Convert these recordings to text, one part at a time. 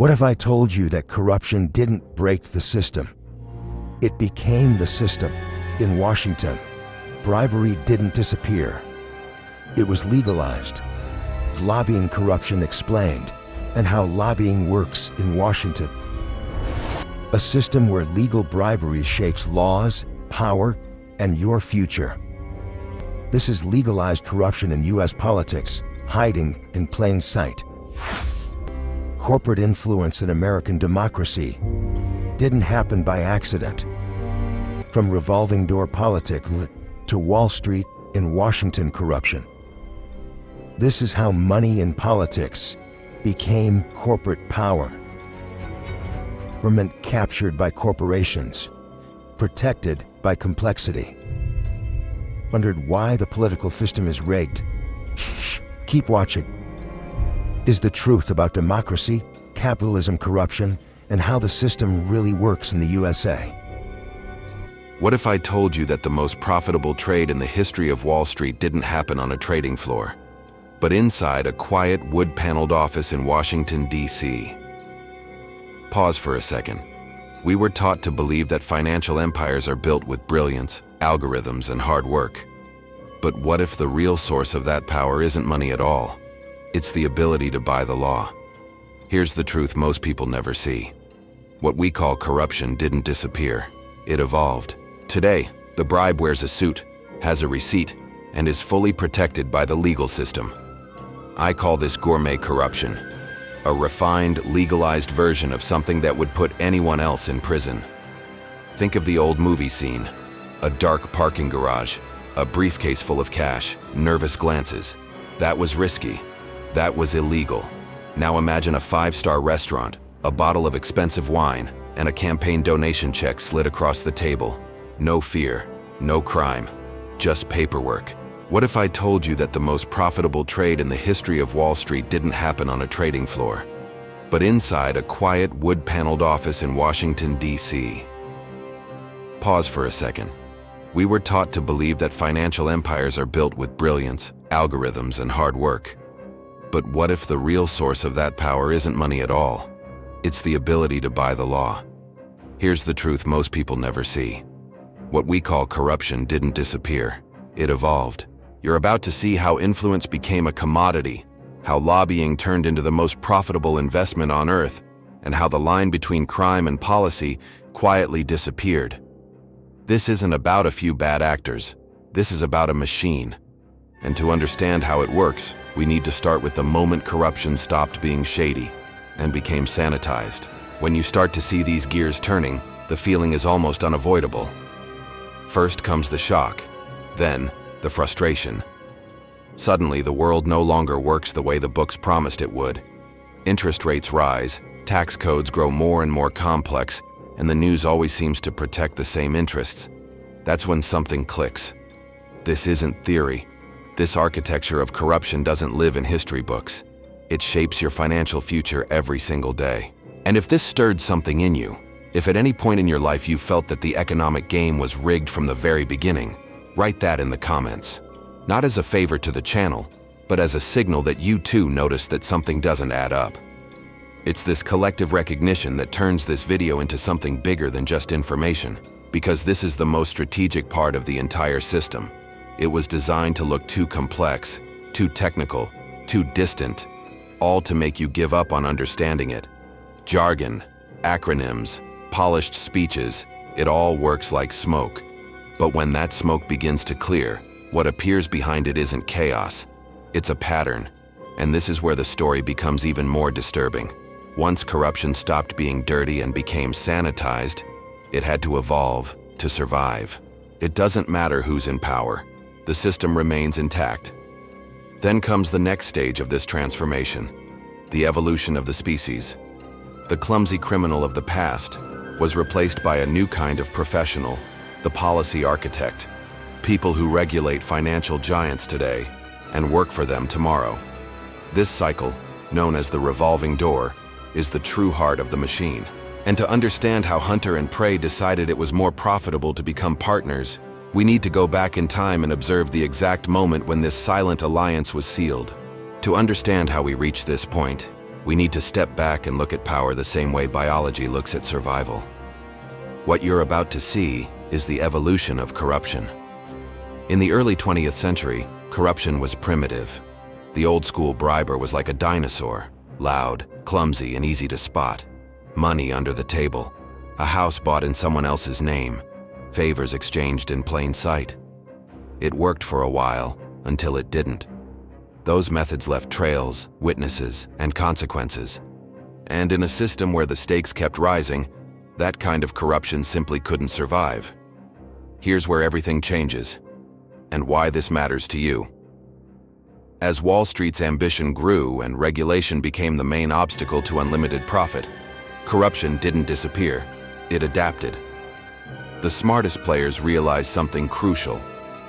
What if I told you that corruption didn't break the system? It became the system. In Washington, bribery didn't disappear. It was legalized. Lobbying corruption explained, and how lobbying works in Washington. A system where legal bribery shapes laws, power, and your future. This is legalized corruption in U.S. politics, hiding in plain sight. Corporate influence in American democracy didn't happen by accident. From revolving door politics to Wall Street in Washington corruption. This is how money in politics became corporate power. Government captured by corporations, protected by complexity. Wondered why the political system is rigged? Shh, keep watching. Is the truth about democracy, capitalism, corruption, and how the system really works in the USA. What if I told you that the most profitable trade in the history of Wall Street didn't happen on a trading floor, but inside a quiet wood-paneled office in Washington, D.C.? Pause for a second. We were taught to believe that financial empires are built with brilliance, algorithms, and hard work. But what if the real source of that power isn't money at all? It's the ability to buy the law. Here's the truth most people never see. What we call corruption didn't disappear. It evolved. Today, the bribe wears a suit, has a receipt, and is fully protected by the legal system. I call this gourmet corruption, a refined, legalized version of something that would put anyone else in prison. Think of the old movie scene, a dark parking garage, a briefcase full of cash, nervous glances. That was risky. That was illegal. Now imagine a 5-star restaurant, a bottle of expensive wine, and a campaign donation check slid across the table. No fear, no crime, just paperwork. What if I told you that the most profitable trade in the history of Wall Street didn't happen on a trading floor, but inside a quiet wood-paneled office in Washington, D.C.? Pause for a second. We were taught to believe that financial empires are built with brilliance, algorithms, and hard work. But what if the real source of that power isn't money at all? It's the ability to buy the law. Here's the truth most people never see. What we call corruption didn't disappear. It evolved. You're about to see how influence became a commodity, how lobbying turned into the most profitable investment on earth, and how the line between crime and policy quietly disappeared. This isn't about a few bad actors. This is about a machine. And to understand how it works, we need to start with the moment corruption stopped being shady and became sanitized. When you start to see these gears turning, the feeling is almost unavoidable. First comes the shock, then the frustration. Suddenly, the world no longer works the way the books promised it would. Interest rates rise, tax codes grow more and more complex, and the news always seems to protect the same interests. That's when something clicks. This isn't theory. This architecture of corruption doesn't live in history books. It shapes your financial future every single day. And if this stirred something in you, if at any point in your life you felt that the economic game was rigged from the very beginning, write that in the comments. Not as a favor to the channel, but as a signal that you too noticed that something doesn't add up. It's this collective recognition that turns this video into something bigger than just information, because this is the most strategic part of the entire system. It was designed to look too complex, too technical, too distant, all to make you give up on understanding it. Jargon, acronyms, polished speeches, it all works like smoke. But when that smoke begins to clear, what appears behind it isn't chaos. It's a pattern. And this is where the story becomes even more disturbing. Once corruption stopped being dirty and became sanitized, it had to evolve to survive. It doesn't matter who's in power. The system remains intact. Then comes the next stage of this transformation, the evolution of the species. The clumsy criminal of the past was replaced by a new kind of professional, the policy architect, people who regulate financial giants today and work for them tomorrow. This cycle, known as the revolving door, is the true heart of the machine. And to understand how hunter and prey decided it was more profitable to become partners, we need to go back in time and observe the exact moment when this silent alliance was sealed. To understand how we reached this point, We need to step back and look at power the same way biology looks at survival. What you're about to see is the evolution of corruption. In the early 20th century, corruption was primitive. The old-school briber was like a dinosaur, loud, clumsy, and easy to spot. Money under the table, a house bought in someone else's name, favors exchanged in plain sight. It worked for a while, until it didn't. Those methods left trails, witnesses, and consequences. And in a system where the stakes kept rising, that kind of corruption simply couldn't survive. Here's where everything changes, and why this matters to you. As Wall Street's ambition grew and regulation became the main obstacle to unlimited profit, corruption didn't disappear, it adapted. The smartest players realized something crucial.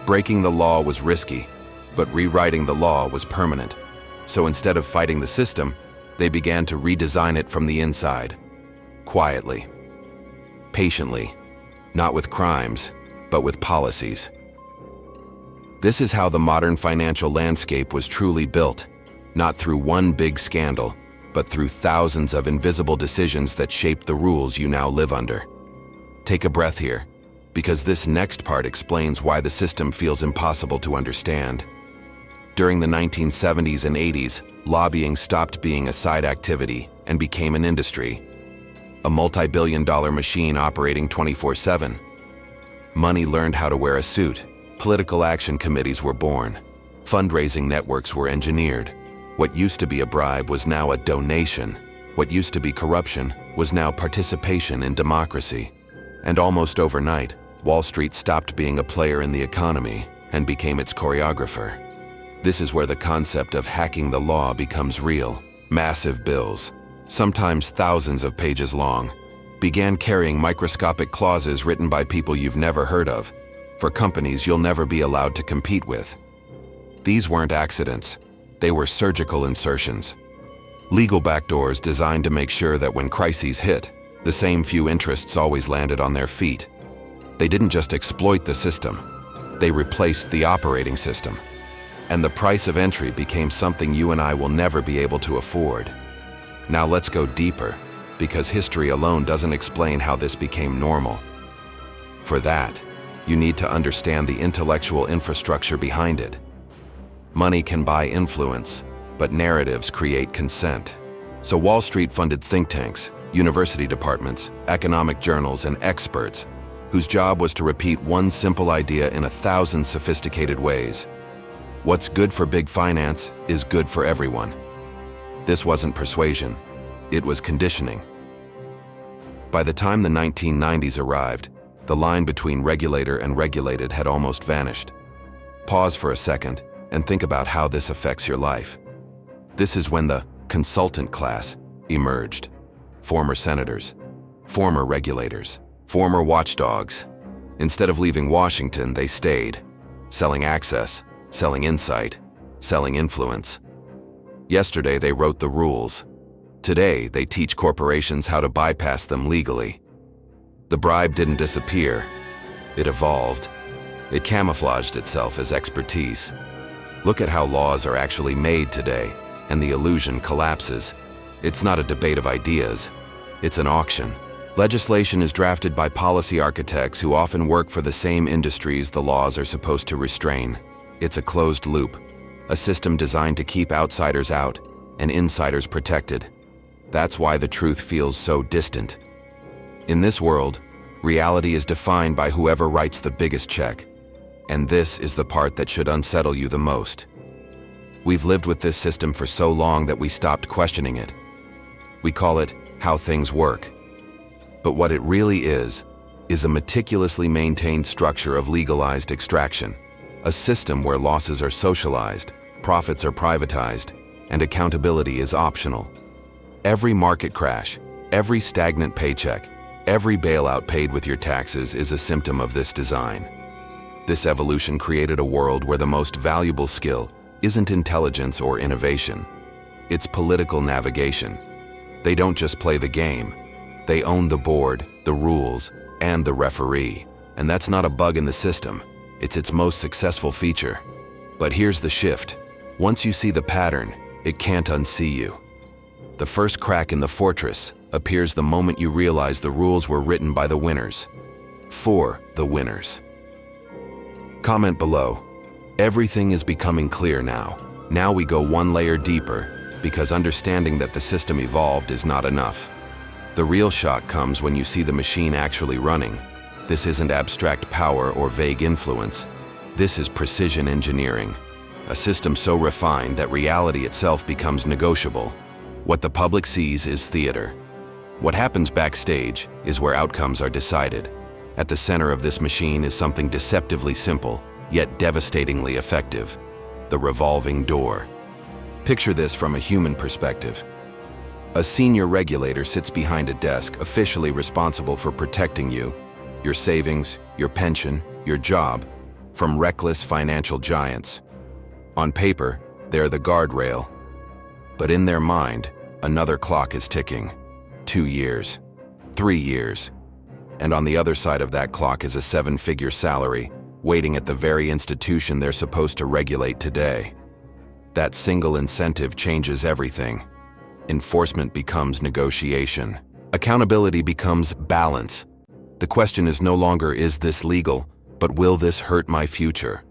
Breaking the law was risky, but rewriting the law was permanent. So instead of fighting the system, they began to redesign it from the inside. Quietly. Patiently. Not with crimes, but with policies. This is how the modern financial landscape was truly built, not through one big scandal, but through thousands of invisible decisions that shaped the rules you now live under. Take a breath here, because this next part explains why the system feels impossible to understand. During the 1970s and 80s, lobbying stopped being a side activity and became an industry. A multi-billion-dollar machine operating 24/7. Money learned how to wear a suit. Political action committees were born. Fundraising networks were engineered. What used to be a bribe was now a donation. What used to be corruption was now participation in democracy. And almost overnight, Wall Street stopped being a player in the economy and became its choreographer. This is where the concept of hacking the law becomes real. Massive bills, sometimes thousands of pages long, began carrying microscopic clauses written by people you've never heard of, for companies you'll never be allowed to compete with. These weren't accidents, they were surgical insertions. Legal backdoors designed to make sure that when crises hit, the same few interests always landed on their feet. They didn't just exploit the system, they replaced the operating system. And the price of entry became something you and I will never be able to afford. Now let's go deeper, because history alone doesn't explain how this became normal. For that, you need to understand the intellectual infrastructure behind it. Money can buy influence, but narratives create consent. So Wall Street funded think tanks, university departments, economic journals, and experts, whose job was to repeat one simple idea in 1,000 sophisticated ways. What's good for big finance is good for everyone. This wasn't persuasion, it was conditioning. By the time the 1990s arrived, the line between regulator and regulated had almost vanished. Pause for a second and think about how this affects your life. This is when the consultant class emerged. Former senators, former regulators, former watchdogs. Instead of leaving Washington, they stayed, selling access, selling insight, selling influence. Yesterday, they wrote the rules. Today, they teach corporations how to bypass them legally. The bribe didn't disappear. It evolved. It camouflaged itself as expertise. Look at how laws are actually made today, and the illusion collapses. It's not a debate of ideas. It's an auction. Legislation is drafted by policy architects who often work for the same industries the laws are supposed to restrain. It's a closed loop, a system designed to keep outsiders out and insiders protected. That's why the truth feels so distant. In this world, reality is defined by whoever writes the biggest check. And this is the part that should unsettle you the most. We've lived with this system for so long that we stopped questioning it. We call it how things work. But what it really is a meticulously maintained structure of legalized extraction. A system where losses are socialized, profits are privatized, and accountability is optional. Every market crash, every stagnant paycheck, every bailout paid with your taxes is a symptom of this design. This evolution created a world where the most valuable skill isn't intelligence or innovation. It's political navigation. They don't just play the game. They own the board, the rules, and the referee. And that's not a bug in the system. It's its most successful feature. But here's the shift. Once you see the pattern, it can't unsee you. The first crack in the fortress appears the moment you realize the rules were written by the winners. For the winners. Comment below. Everything is becoming clear now. Now we go one layer deeper, because understanding that the system evolved is not enough. The real shock comes when you see the machine actually running. This isn't abstract power or vague influence. This is precision engineering. A system so refined that reality itself becomes negotiable. What the public sees is theater. What happens backstage is where outcomes are decided. At the center of this machine is something deceptively simple, yet devastatingly effective: the revolving door. Picture this from a human perspective. A senior regulator sits behind a desk, officially responsible for protecting you, your savings, your pension, your job, from reckless financial giants. On paper, they're the guardrail. But in their mind, another clock is ticking. 2 years, 3 years. And on the other side of that clock is a 7-figure salary, waiting at the very institution they're supposed to regulate today. That single incentive changes everything. Enforcement becomes negotiation. Accountability becomes balance. The question is no longer, is this legal, but will this hurt my future?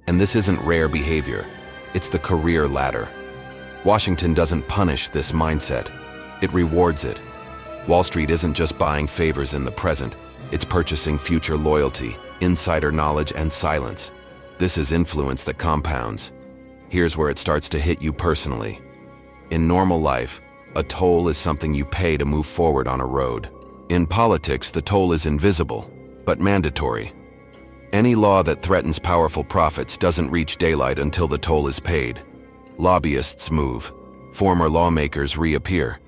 And this isn't rare behavior. It's the career ladder. Washington doesn't punish this mindset. It rewards it. Wall Street isn't just buying favors in the present. It's purchasing future loyalty, insider knowledge, and silence. This is influence that compounds. Here's where it starts to hit you personally. In normal life, a toll is something you pay to move forward on a road. In politics, the toll is invisible, but mandatory. Any law that threatens powerful profits doesn't reach daylight until the toll is paid. Lobbyists move. Former lawmakers reappear.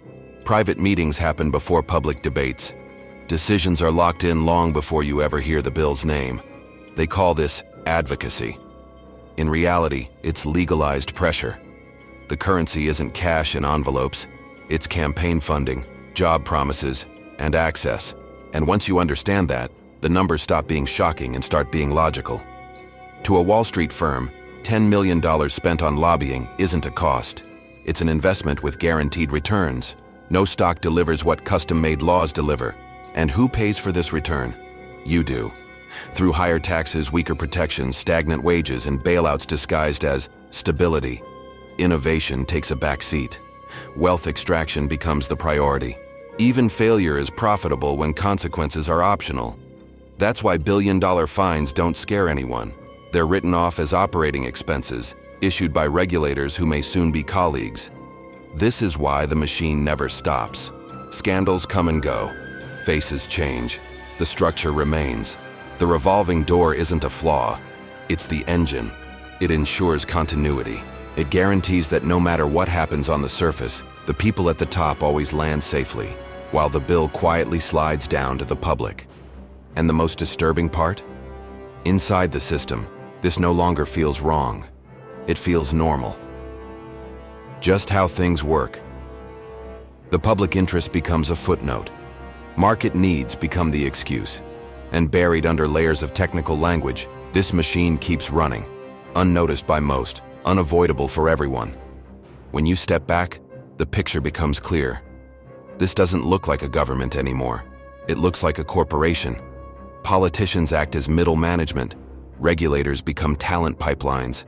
Private meetings happen before public debates. Decisions are locked in long before you ever hear the bill's name. They call this advocacy. In reality, it's legalized pressure. The currency isn't cash in envelopes. It's campaign funding, job promises, and access. And once you understand that, the numbers stop being shocking and start being logical. To a Wall Street firm, $10 million spent on lobbying isn't a cost. It's an investment with guaranteed returns. No stock delivers what custom-made laws deliver. And who pays for this return? You do. Through higher taxes, weaker protections, stagnant wages, and bailouts disguised as stability. Innovation takes a back seat. Wealth extraction becomes the priority. Even failure is profitable when consequences are optional. That's why billion-dollar fines don't scare anyone. They're written off as operating expenses, issued by regulators who may soon be colleagues. This is why the machine never stops. Scandals come and go. Faces change. The structure remains. The revolving door isn't a flaw. It's the engine. It ensures continuity. It guarantees that no matter what happens on the surface, the people at the top always land safely, while the bill quietly slides down to the public. And the most disturbing part? Inside the system, this no longer feels wrong. It feels normal. Just how things work. The public interest becomes a footnote. Market needs become the excuse. And buried under layers of technical language, this machine keeps running, unnoticed by most, unavoidable for everyone. When you step back, the picture becomes clear. This doesn't look like a government anymore. It looks like a corporation. Politicians act as middle management. Regulators become talent pipelines.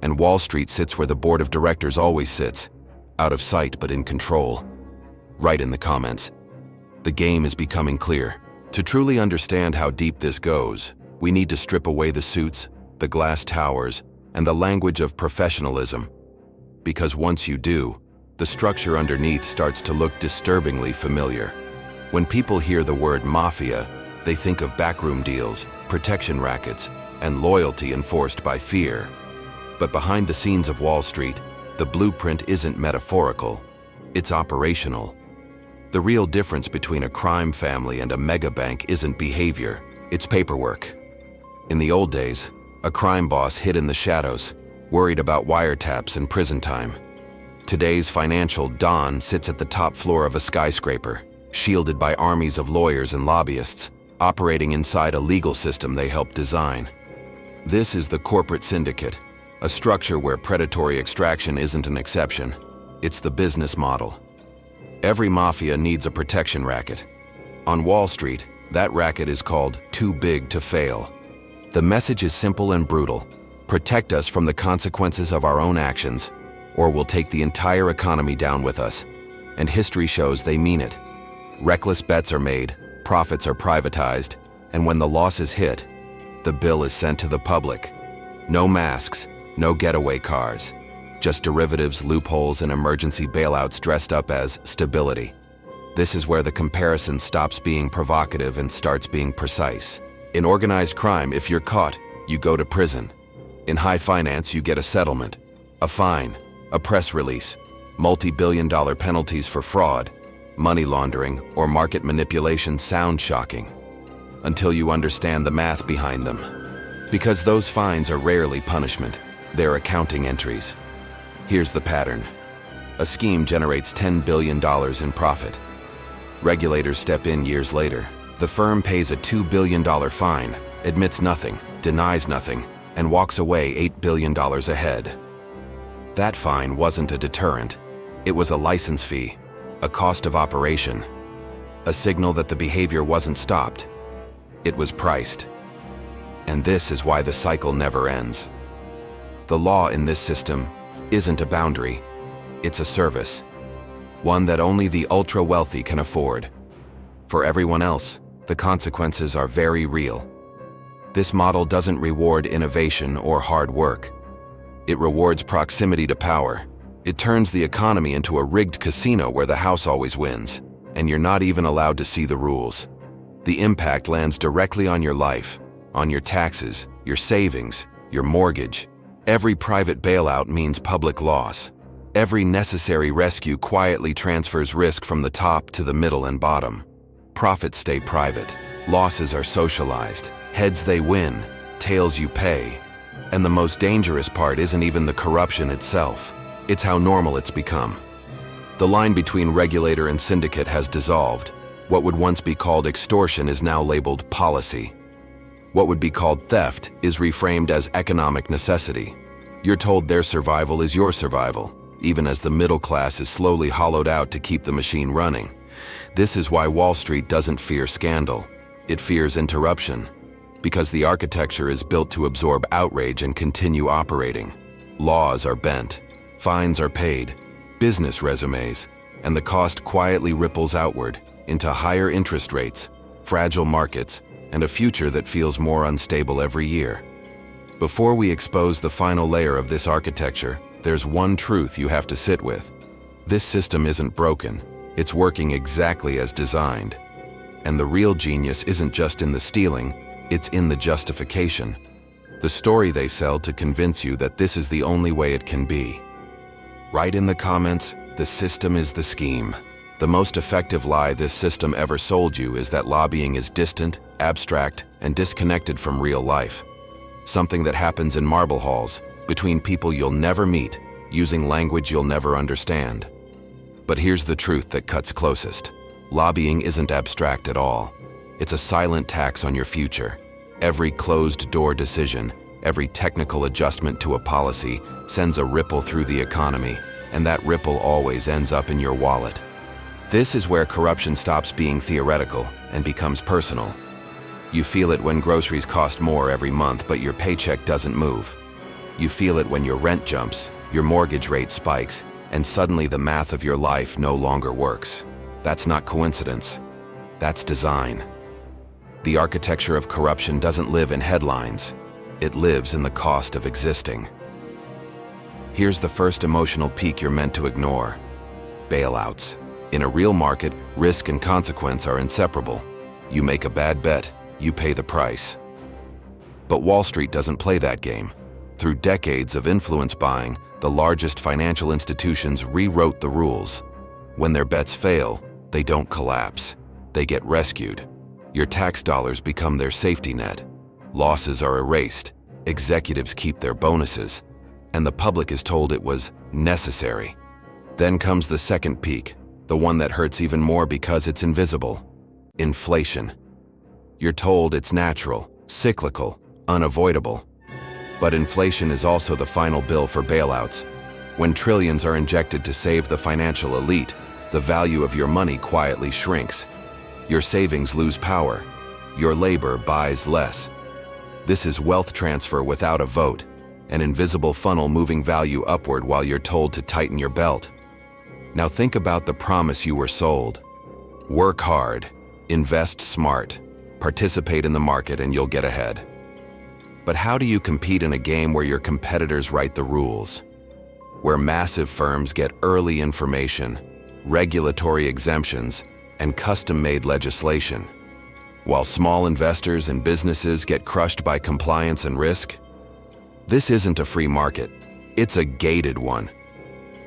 And Wall Street sits where the board of directors always sits, out of sight but in control. Write in the comments. The game is becoming clear. To truly understand how deep this goes, we need to strip away the suits, the glass towers, and the language of professionalism. Because once you do, the structure underneath starts to look disturbingly familiar. When people hear the word mafia, they think of backroom deals, protection rackets, and loyalty enforced by fear. But behind the scenes of Wall Street, the blueprint isn't metaphorical, it's operational. The real difference between a crime family and a mega bank isn't behavior, it's paperwork. In the old days, a crime boss hid in the shadows, worried about wiretaps and prison time. Today's financial don sits at the top floor of a skyscraper, shielded by armies of lawyers and lobbyists, operating inside a legal system they helped design. This is the corporate syndicate, a structure where predatory extraction isn't an exception. It's the business model. Every mafia needs a protection racket. On Wall Street, that racket is called too big to fail. The message is simple and brutal. Protect us from the consequences of our own actions, or we'll take the entire economy down with us. And history shows they mean it. Reckless bets are made, profits are privatized, and when the losses hit, the bill is sent to the public. No masks, no getaway cars, just derivatives, loopholes, and emergency bailouts dressed up as stability. This is where the comparison stops being provocative and starts being precise. In organized crime, if you're caught, you go to prison. In high finance, you get a settlement, a fine, a press release, multi-billion-dollar penalties for fraud, money laundering, or market manipulation sound shocking, until you understand the math behind them. Because those fines are rarely punishment, they're accounting entries. Here's the pattern. A scheme generates $10 billion in profit. Regulators step in years later. The firm pays a $2 billion fine, admits nothing, denies nothing, and walks away $8 billion ahead. That fine wasn't a deterrent. It was a license fee, a cost of operation, a signal that the behavior wasn't stopped. It was priced. And this is why the cycle never ends. The law in this system isn't a boundary, it's a service. One that only the ultra-wealthy can afford. For everyone else, the consequences are very real. This model doesn't reward innovation or hard work. It rewards proximity to power. It turns the economy into a rigged casino where the house always wins, and you're not even allowed to see the rules. The impact lands directly on your life, on your taxes, your savings, your mortgage. Every private bailout means public loss. Every necessary rescue quietly transfers risk from the top to the middle and bottom. Profits stay private. Losses are socialized. Heads they win, tails you pay. And the most dangerous part isn't even the corruption itself. It's how normal it's become. The line between regulator and syndicate has dissolved. What would once be called extortion is now labeled policy. What would be called theft is reframed as economic necessity. You're told their survival is your survival, even as the middle class is slowly hollowed out to keep the machine running. This is why Wall Street doesn't fear scandal. It fears interruption. Because the architecture is built to absorb outrage and continue operating. Laws are bent, fines are paid, business resumes, and the cost quietly ripples outward into higher interest rates, fragile markets, and a future that feels more unstable every year. Before we expose the final layer of this architecture, there's one truth you have to sit with. This system isn't broken, it's working exactly as designed. And the real genius isn't just in the stealing, it's in the justification. The story they sell to convince you that this is the only way it can be. Write in the comments, the system is the scheme. The most effective lie this system ever sold you is that lobbying is distant, abstract, and disconnected from real life. Something that happens in marble halls, between people you'll never meet, using language you'll never understand. But here's the truth that cuts closest. Lobbying isn't abstract at all. It's a silent tax on your future. Every closed-door decision, every technical adjustment to a policy sends a ripple through the economy, and that ripple always ends up in your wallet. This is where corruption stops being theoretical and becomes personal. You feel it when groceries cost more every month, but your paycheck doesn't move. You feel it when your rent jumps, your mortgage rate spikes, and suddenly the math of your life no longer works. That's not coincidence. That's design. The architecture of corruption doesn't live in headlines. It lives in the cost of existing. Here's the first emotional peak you're meant to ignore. Bailouts. In a real market, risk and consequence are inseparable. You make a bad bet, you pay the price. But Wall Street doesn't play that game. Through decades of influence buying, the largest financial institutions rewrote the rules. When their bets fail, they don't collapse. They get rescued. Your tax dollars become their safety net. Losses are erased. Executives keep their bonuses. And the public is told it was necessary. Then comes the second peak, the one that hurts even more because it's invisible. Inflation. You're told it's natural, cyclical, unavoidable. But inflation is also the final bill for bailouts. When trillions are injected to save the financial elite, the value of your money quietly shrinks. Your savings lose power. Your labor buys less. This is wealth transfer without a vote, an invisible funnel moving value upward while you're told to tighten your belt. Now think about the promise you were sold. Work hard, invest smart, participate in the market, and you'll get ahead. But how do you compete in a game where your competitors write the rules? Where massive firms get early information, regulatory exemptions, and custom-made legislation, while small investors and businesses get crushed by compliance and risk? This isn't a free market. It's a gated one.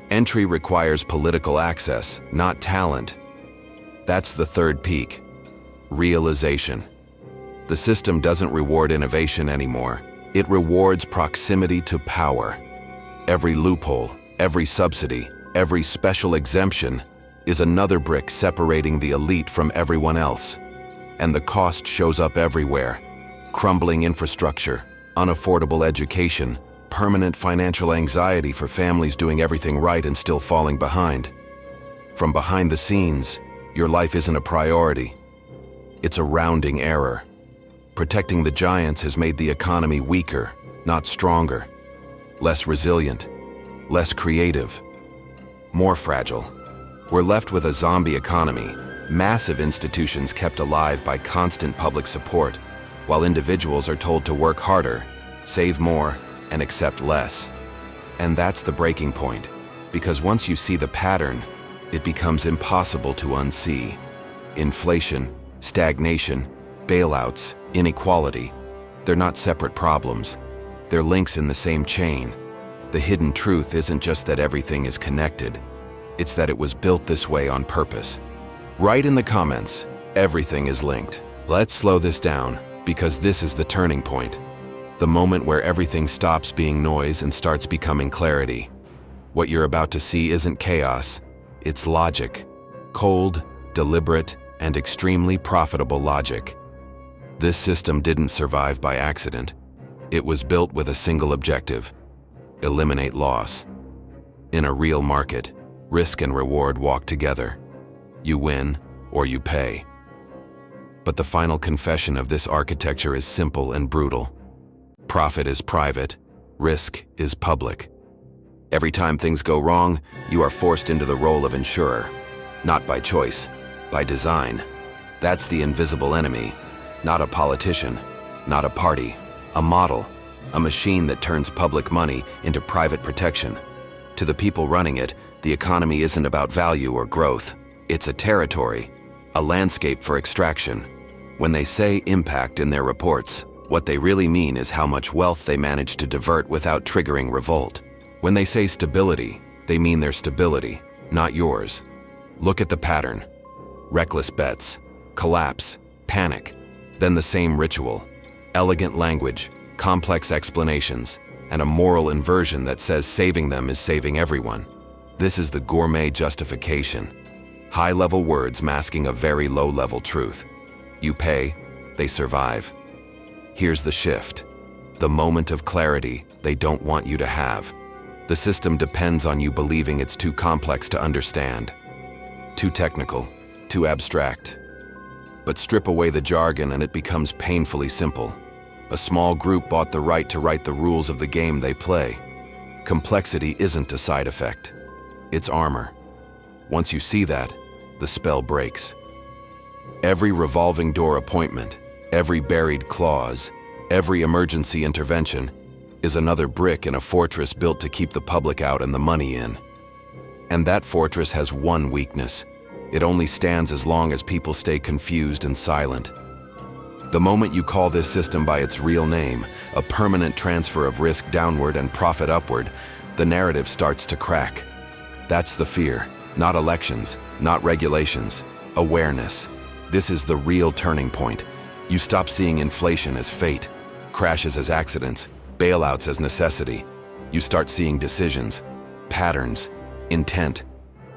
Entry requires political access, not talent. That's the third peak. Realization. The system doesn't reward innovation anymore. It rewards proximity to power. Every loophole, every subsidy, every special exemption is another brick separating the elite from everyone else. And the cost shows up everywhere. Crumbling infrastructure, unaffordable education, permanent financial anxiety for families doing everything right and still falling behind. From behind the scenes, your life isn't a priority. It's a rounding error. Protecting the giants has made the economy weaker, not stronger. Less resilient, less creative, more fragile. We're left with a zombie economy, massive institutions kept alive by constant public support, while individuals are told to work harder, save more, and accept less. And that's the breaking point, because once you see the pattern, it becomes impossible to unsee. Inflation, stagnation, bailouts, inequality, they're not separate problems. They're links in the same chain. The hidden truth isn't just that everything is connected, it's that it was built this way on purpose. Write in the comments, everything is linked. Let's slow this down, because this is the turning point. The moment where everything stops being noise and starts becoming clarity. What you're about to see isn't chaos, it's logic. Cold, deliberate, and extremely profitable logic. This system didn't survive by accident. It was built with a single objective: eliminate loss. In a real market, risk and reward walk together. You win or you pay. But the final confession of this architecture is simple and brutal. Profit is private, risk is public. Every time things go wrong, you are forced into the role of insurer. Not by choice, by design. That's the invisible enemy. Not a politician, not a party, a model, a machine that turns public money into private protection. To the people running it, the economy isn't about value or growth. It's a territory, a landscape for extraction. When they say impact in their reports, what they really mean is how much wealth they manage to divert without triggering revolt. When they say stability, they mean their stability, not yours. Look at the pattern. Reckless bets, collapse, panic, then the same ritual. Elegant language, complex explanations, and a moral inversion that says saving them is saving everyone. This is the gourmet justification. High-level words masking a very low-level truth. You pay, they survive. Here's the shift. The moment of clarity they don't want you to have. The system depends on you believing it's too complex to understand. Too technical, too abstract. But strip away the jargon and it becomes painfully simple. A small group bought the right to write the rules of the game they play. Complexity isn't a side effect. It's armor. Once you see that, the spell breaks. Every revolving door appointment, every buried clause, every emergency intervention is another brick in a fortress built to keep the public out and the money in. And that fortress has one weakness. It only stands as long as people stay confused and silent. The moment you call this system by its real name, a permanent transfer of risk downward and profit upward, the narrative starts to crack. That's the fear. Not elections, not regulations, awareness. This is the real turning point. You stop seeing inflation as fate, crashes as accidents, bailouts as necessity. You start seeing decisions, patterns, intent.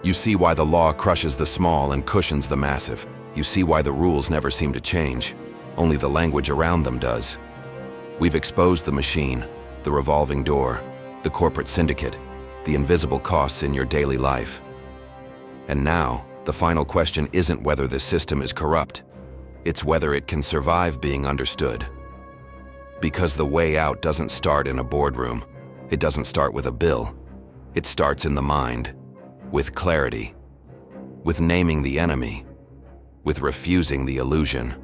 You see why the law crushes the small and cushions the massive. You see why the rules never seem to change. Only the language around them does. We've exposed the machine, the revolving door, the corporate syndicate, the invisible costs in your daily life. And now, the final question isn't whether this system is corrupt. It's whether it can survive being understood. Because the way out doesn't start in a boardroom. It doesn't start with a bill. It starts in the mind, with clarity, with naming the enemy, with refusing the illusion.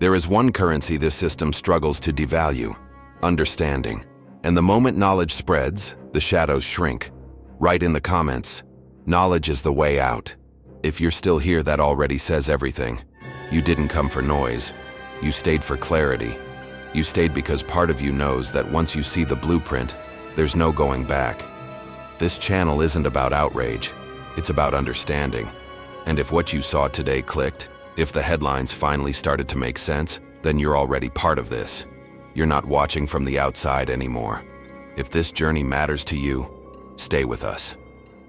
There is one currency this system struggles to devalue: understanding. And the moment knowledge spreads, the shadows shrink. Write in the comments, knowledge is the way out. If you're still here, that already says everything. You didn't come for noise. You stayed for clarity. You stayed because part of you knows that once you see the blueprint, there's no going back. This channel isn't about outrage. It's about understanding. And if what you saw today clicked, if the headlines finally started to make sense, then you're already part of this. You're not watching from the outside anymore. If this journey matters to you, stay with us.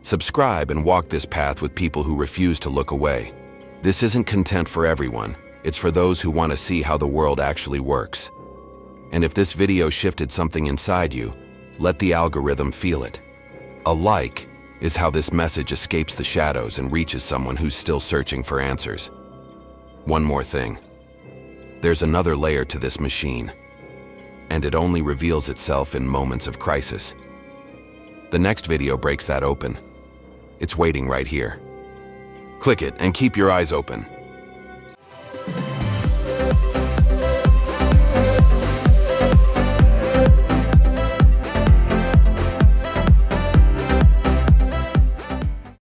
Subscribe and walk this path with people who refuse to look away. This isn't content for everyone. It's for those who want to see how the world actually works. And if this video shifted something inside you, let the algorithm feel it. A like is how this message escapes the shadows and reaches someone who's still searching for answers. One more thing. There's another layer to this machine, and it only reveals itself in moments of crisis. The next video breaks that open. It's waiting right here. Click it and keep your eyes open.